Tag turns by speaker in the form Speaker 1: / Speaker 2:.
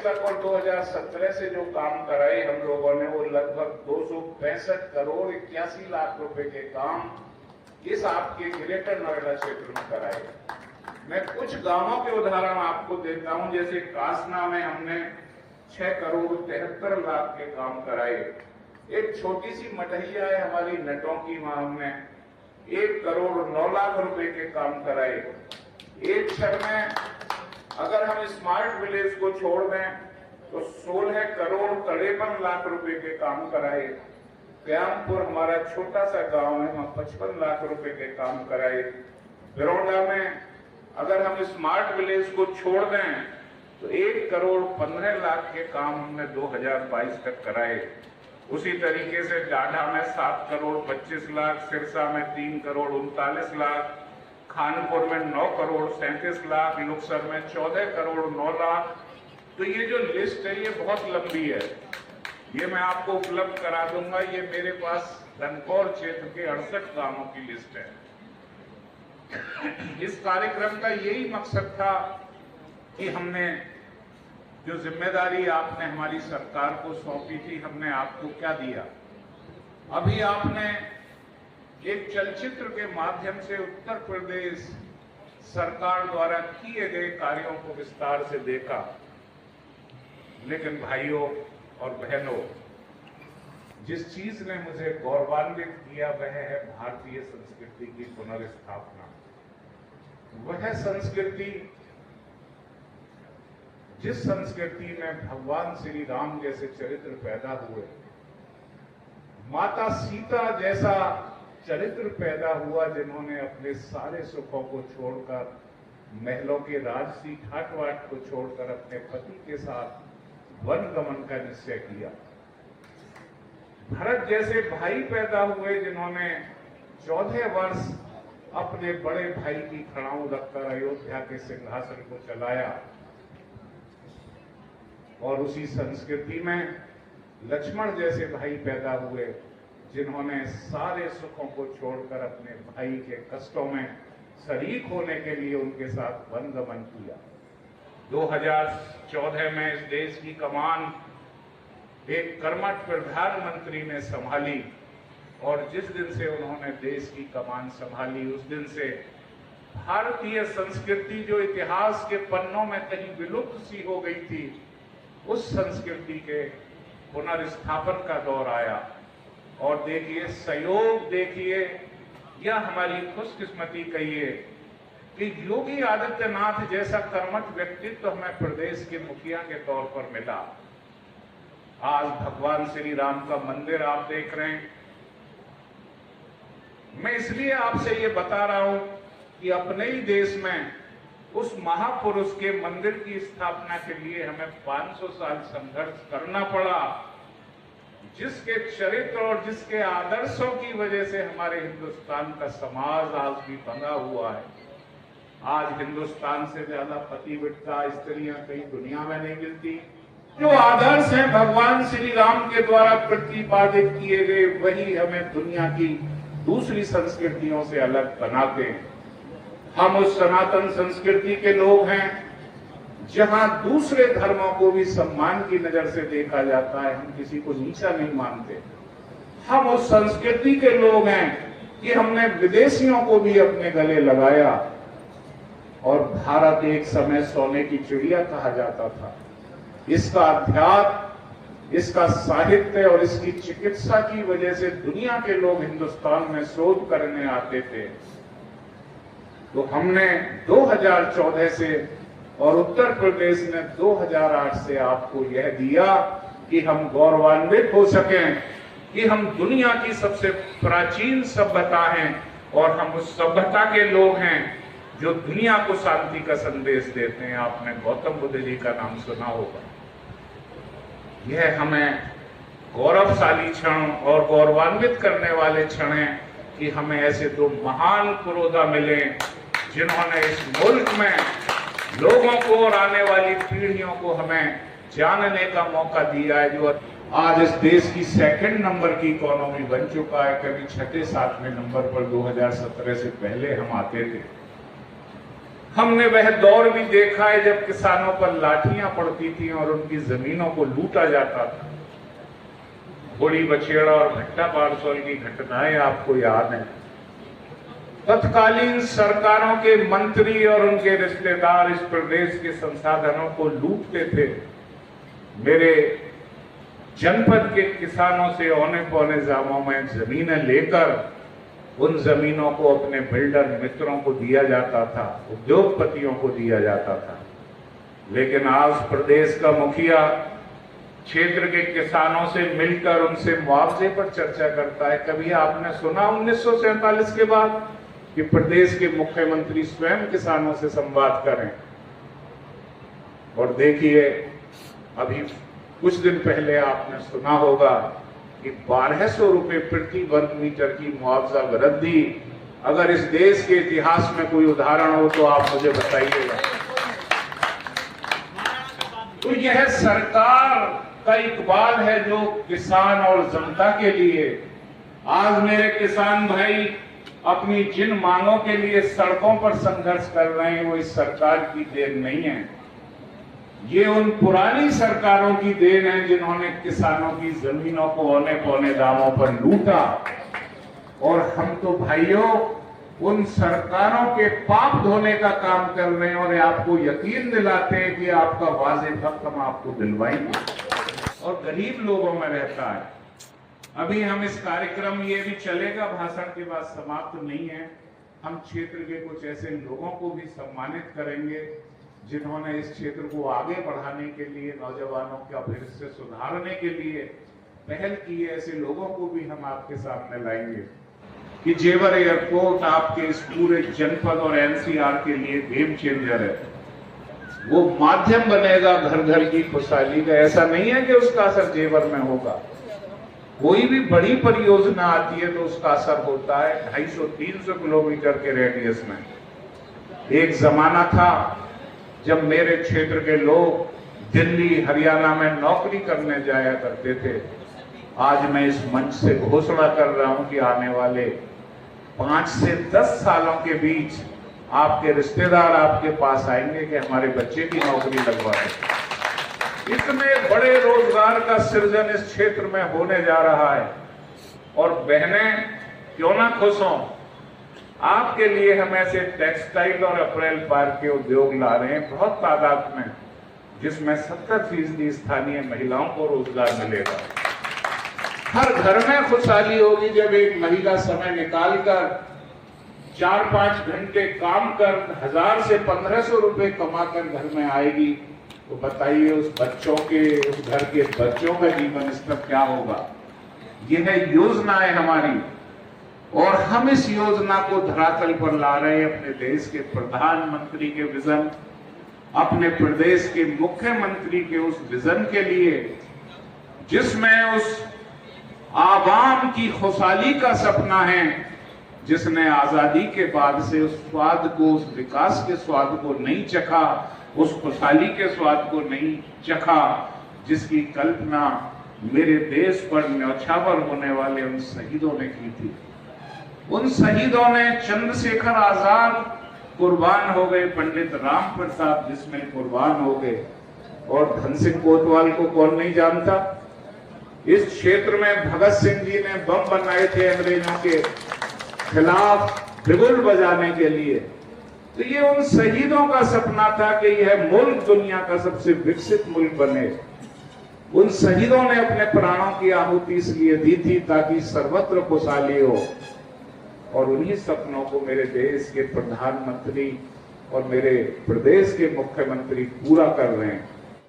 Speaker 1: तक और 2017 से जो काम कराए हम लोगों ने, वो लगभग 265 करोड़ 81 लाख रुपए के काम इस आपके ग्रेटर नोएडा क्षेत्र में कराए। मैं कुछ गांवों के उदाहरण आपको देता हूं। जैसे कासना में हमने 6 करोड़ 73 लाख के काम कराए। एक छोटी सी मटहिया है हमारी नटों की, वहां हमने 1 करोड़ 9 लाख रुपए के काम कराए। एक क्षण में अगर हम स्मार्ट विलेज को छोड़ दें तो 16 करोड़ 53 लाख रुपए के काम कराए। प्यामपुर हमारा छोटा सा गांव है, वहां 55 लाख रुपए के काम कराए। बिरौंडा में अगर हम स्मार्ट विलेज को छोड़ दें तो 1 करोड़ 15 लाख के काम हमने 2022 तक कराए। उसी तरीके से डाढ़ा में 7 करोड़ 25 लाख, सिरसा में 3 करोड़ 39 लाख, खानपुर में 9 करोड़ 37 लाख, लुक्सर में 14 करोड़ 9 लाख। तो ये जो लिस्ट है ये बहुत लंबी है, ये मैं आपको उपलब्ध करा दूंगा। ये मेरे पास धनकौर क्षेत्र के 68 गांवों की लिस्ट है। इस कार्यक्रम का यही मकसद था कि हमने जो जिम्मेदारी आपने हमारी सरकार को सौंपी थी, हमने आपको क्या दिया। अभी आपने एक चलचित्र के माध्यम से उत्तर प्रदेश सरकार द्वारा किए गए कार्यों को विस्तार से देखा। लेकिन भाइयों और बहनों, जिस चीज ने मुझे गौरवान्वित किया वह है भारतीय संस्कृति की पुनर्स्थापना। वह संस्कृति जिस संस्कृति में भगवान श्री राम जैसे चरित्र पैदा हुए, माता सीता जैसा चरित्र पैदा हुआ, जिन्होंने अपने सारे सुखों को छोड़कर, महलों के राजसी ठाट बाट को छोड़कर अपने पति के साथ वन गमन का निश्चय किया। भरत जैसे भाई पैदा हुए, जिन्होंने 14 वर्ष अपने बड़े भाई की खड़ाऊ रखकर अयोध्या के सिंहासन को चलाया। और उसी संस्कृति में लक्ष्मण जैसे भाई पैदा हुए, जिन्होंने सारे सुखों को छोड़कर अपने भाई के कष्टों में शरीक होने के लिए उनके साथ वन गमन किया। 2014 में इस देश की कमान एक कर्मठ प्रधानमंत्री ने संभाली, और जिस दिन से उन्होंने देश की कमान संभाली, उस दिन से भारतीय संस्कृति जो इतिहास के पन्नों में कहीं विलुप्त सी हो गई थी, उस संस्कृति के पुनर्स्थापन का दौर आया। और देखिए, संयोग देखिए, या हमारी खुशकिस्मती कहिए कि योगी आदित्यनाथ जैसा कर्मठ व्यक्तित्व हमें प्रदेश के मुखिया के तौर पर मिला। आज भगवान श्री राम का मंदिर आप देख रहे हैं। मैं इसलिए आपसे ये बता रहा हूं कि अपने ही देश में उस महापुरुष के मंदिर की स्थापना के लिए हमें 500 साल संघर्ष करना पड़ा, जिसके चरित्र और जिसके आदर्शों की वजह से हमारे हिंदुस्तान का समाज आज भी बंधा हुआ है। आज हिंदुस्तान से ज्यादा पतिव्रता स्त्रियां कहीं दुनिया में नहीं मिलती। जो आदर्श हैं भगवान श्री राम के द्वारा प्रतिपादित किए गए, वही हमें दुनिया की दूसरी संस्कृतियों से अलग बनाते हैं। हम उस सनातन संस्कृति के लोग हैं जहां दूसरे धर्मों को भी सम्मान की नजर से देखा जाता है। हम किसी को नीचा नहीं मानते। हम उस संस्कृति के लोग हैं कि हमने विदेशियों को भी अपने गले लगाया, और भारत एक समय सोने की चिड़िया कहा जाता था। इसका अध्यात्म, इसका साहित्य और इसकी चिकित्सा की वजह से दुनिया के लोग हिंदुस्तान में शोध करने आते थे। तो हमने 2014 से और उत्तर प्रदेश ने 2008 से आपको यह दिया कि हम गौरवान्वित हो सकें कि हम दुनिया की सबसे प्राचीन सभ्यता हैं, और हम उस सभ्यता के लोग हैं जो दुनिया को शांति का संदेश देते हैं। आपने गौतम बुद्ध जी का नाम सुना होगा। यह हमें गौरवशाली क्षण और गौरवान्वित करने वाले क्षण हैं कि हमें ऐसे दो महान पुरोधा मिले, जिन्होंने इस मुल्क में लोगों को और आने वाली पीढ़ियों को हमें जानने का मौका दिया है। जो आज इस देश की 2nd नंबर की इकोनॉमी बन चुका है। कभी 6, 7वें नंबर पर 2017 से पहले हम आते थे। हमने वह दौर भी देखा है जब किसानों पर लाठियां पड़ती थी और उनकी जमीनों को लूटा जाता था। बड़ी बछेड़ा और भट्टा पारसोल की घटनाएं आपको याद हैं। तत्कालीन सरकारों के मंत्री और उनके रिश्तेदार इस प्रदेश के संसाधनों को लूटते थे। मेरे जनपद के किसानों से औने पौने जामों में जमीनें लेकर उन जमीनों को अपने बिल्डर मित्रों को दिया जाता था, उद्योगपतियों को दिया जाता था। लेकिन आज प्रदेश का मुखिया क्षेत्र के किसानों से मिलकर उनसे मुआवजे पर चर्चा करता है। कभी आपने सुना 1947 के बाद कि प्रदेश के मुख्यमंत्री स्वयं किसानों से संवाद करें? और देखिए, अभी कुछ दिन पहले आपने सुना होगा कि 1200 रुपए प्रति वर्ग मीटर की मुआवजा वृद्धि। अगर इस देश के इतिहास में कोई उदाहरण हो तो आप मुझे बताइएगा। तो यह सरकार का इकबाल है जो किसान और जनता के लिए। आज मेरे किसान भाई अपनी जिन मांगों के लिए सड़कों पर संघर्ष कर रहे हैं वो इस सरकार की देन नहीं है, ये उन पुरानी सरकारों की देन है जिन्होंने किसानों की जमीनों को औने पौने दामों पर लूटा। और हम तो भाइयों उन सरकारों के पाप धोने का काम कर रहे हैं और आपको यकीन दिलाते हैं कि आपका वाजिब हक हम आपको दिलवाएंगे। और गरीब लोगों में रहता है। अभी हम इस कार्यक्रम, ये भी चलेगा, भाषण के बाद समाप्त नहीं है। हम क्षेत्र के कुछ ऐसे लोगों को भी सम्मानित करेंगे जिन्होंने इस क्षेत्र को आगे बढ़ाने के लिए, नौजवानों का भविष्य सुधारने के लिए पहल की है। ऐसे लोगों को भी हम आपके सामने लाएंगे कि जेवर एयरपोर्ट आपके इस पूरे जनपद और एनसीआर के लिए गेम चेंजर है। वो माध्यम बनेगा घर घर की खुशहाली का। ऐसा नहीं है कि उसका असर जेवर में होगा। कोई भी बड़ी परियोजना आती है तो उसका असर होता है 250-300 किलोमीटर के रेडियस में। एक जमाना था जब मेरे क्षेत्र के लोग दिल्ली, हरियाणा में नौकरी करने जाया करते थे। आज मैं इस मंच से घोषणा कर रहा हूं कि आने वाले 5 से 10 सालों के बीच आपके रिश्तेदार आपके पास आएंगे कि हमारे बच्चे की नौकरी लगवा दें। इतने बड़े रोजगार का सृजन इस क्षेत्र में होने जा रहा है। और बहनें क्यों ना खुश हों, आपके लिए हम ऐसे टेक्सटाइल और अप्रैल पार के उद्योग ला रहे हैं बहुत तादाद में, जिसमें 70% स्थानीय महिलाओं को रोजगार मिलेगा। हर घर में खुशहाली होगी जब एक महिला समय निकालकर 4-5 घंटे काम कर 1000 से 1500 रुपए कमाकर घर में आएगी। तो बताइए उस घर के बच्चों का जीवन स्तर क्या होगा। यह योजना है हमारी और हम इस योजना को धरातल पर ला रहे हैं अपने देश के प्रधानमंत्री के विजन, अपने प्रदेश के मुख्यमंत्री के उस विजन के लिए जिसमें उस आवाम की खुशहाली का सपना है, जिसने आजादी के बाद से उस स्वाद को, उस विकास के स्वाद को नहीं चखा, उस खुशहाली के स्वाद को नहीं चखा, जिसकी कल्पना मेरे देश पर न्यौछावर होने वाले उन शहीदों ने की थी। उन शहीदों ने चंद्रशेखर आजाद कुर्बान हो गए, पंडित राम प्रसाद बिस्मिल कुर्बान हो गए, और धन सिंह कोतवाल को कौन नहीं जानता। इस क्षेत्र में भगत सिंह जी ने बम बनाए थे अंग्रेजों के खिलाफ बिगुल बजाने के लिए। तो ये उन शहीदों का सपना था कि यह मुल्क दुनिया का सबसे विकसित मुल्क बने। उन शहीदों ने अपने प्राणों की आहुति इसलिए दी थी ताकि सर्वत्र खुशहाली हो। और उन्हीं सपनों को मेरे देश के प्रधानमंत्री और मेरे प्रदेश के मुख्यमंत्री पूरा कर रहे हैं।